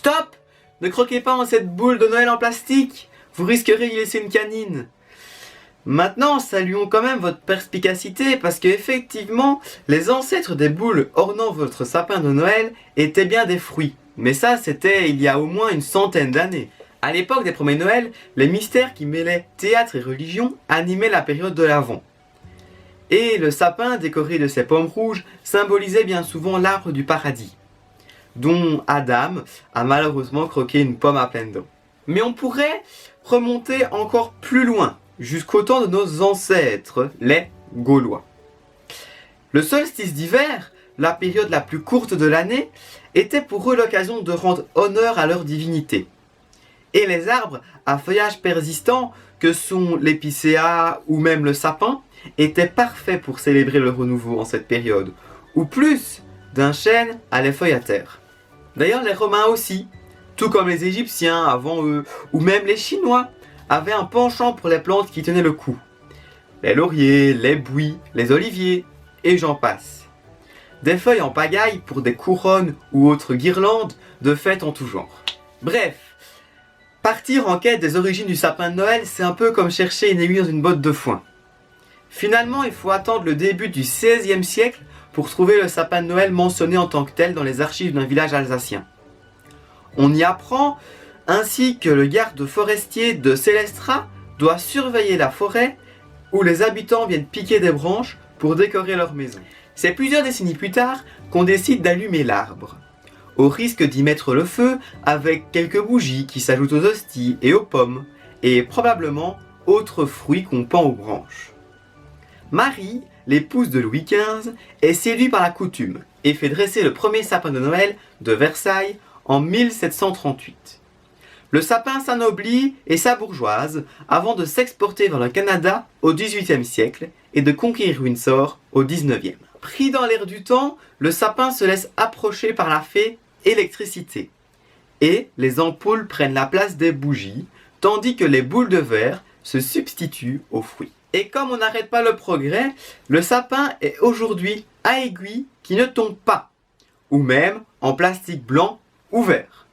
Stop! Ne croquez pas dans cette boule de Noël en plastique! Vous risquerez d'y laisser une canine. Maintenant, saluons quand même votre perspicacité parce que effectivement, les ancêtres des boules ornant votre sapin de Noël étaient bien des fruits. Mais ça, c'était il y a au moins une centaine d'années. À l'époque des premiers Noëls, les mystères qui mêlaient théâtre et religion animaient la période de l'Avent. Et le sapin décoré de ses pommes rouges symbolisait bien souvent l'arbre du paradis, dont Adam a malheureusement croqué une pomme à pleines dents. Mais on pourrait remonter encore plus loin, jusqu'au temps de nos ancêtres, les Gaulois. Le solstice d'hiver, la période la plus courte de l'année, était pour eux l'occasion de rendre honneur à leur divinité. Et les arbres à feuillage persistant, que sont l'épicéa ou même le sapin, étaient parfaits pour célébrer le renouveau en cette période, ou plus, d'un chêne à les feuilles à terre. D'ailleurs, les Romains aussi, tout comme les Égyptiens avant eux, ou même les Chinois, avaient un penchant pour les plantes qui tenaient le coup. Les lauriers, les buis, les oliviers, et j'en passe. Des feuilles en pagaille pour des couronnes ou autres guirlandes de fêtes en tout genre. Bref, partir en quête des origines du sapin de Noël, c'est un peu comme chercher une aiguille dans une botte de foin. Finalement, il faut attendre le début du XVIe siècle pour trouver le sapin de Noël mentionné en tant que tel dans les archives d'un village alsacien. On y apprend ainsi que le garde forestier de Célestra doit surveiller la forêt où les habitants viennent piquer des branches pour décorer leur maison. C'est plusieurs décennies plus tard qu'on décide d'allumer l'arbre, au risque d'y mettre le feu avec quelques bougies qui s'ajoutent aux hosties et aux pommes, et probablement autres fruits qu'on pend aux branches. Marie, l'épouse de Louis XV, est séduite par la coutume et fait dresser le premier sapin de Noël de Versailles en 1738. Le sapin s'anoblit et s'abourgeoise avant de s'exporter vers le Canada au XVIIIe siècle et de conquérir Windsor au XIXe. Pris dans l'air du temps, le sapin se laisse approcher par la fée électricité et les ampoules prennent la place des bougies, tandis que les boules de verre se substituent aux fruits. Et comme on n'arrête pas le progrès, le sapin est aujourd'hui à aiguille qui ne tombe pas, ou même en plastique blanc ou vert.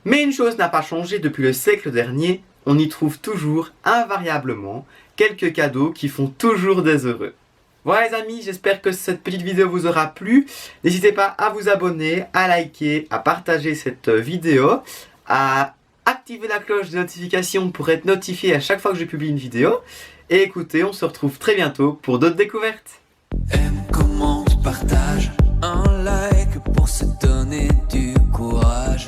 Mais une chose n'a pas changé depuis le siècle dernier, on y trouve toujours, invariablement, quelques cadeaux qui font toujours des heureux. Voilà les amis, j'espère que cette petite vidéo vous aura plu. N'hésitez pas à vous abonner, à liker, à partager cette vidéo, à activer la cloche de notification pour être notifié à chaque fois que je publie une vidéo. Et écoutez, on se retrouve très bientôt pour d'autres découvertes. Aime, commente, partage, un like pour se donner du courage.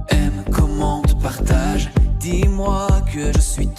Aime, commente, partage, dis-moi que je suis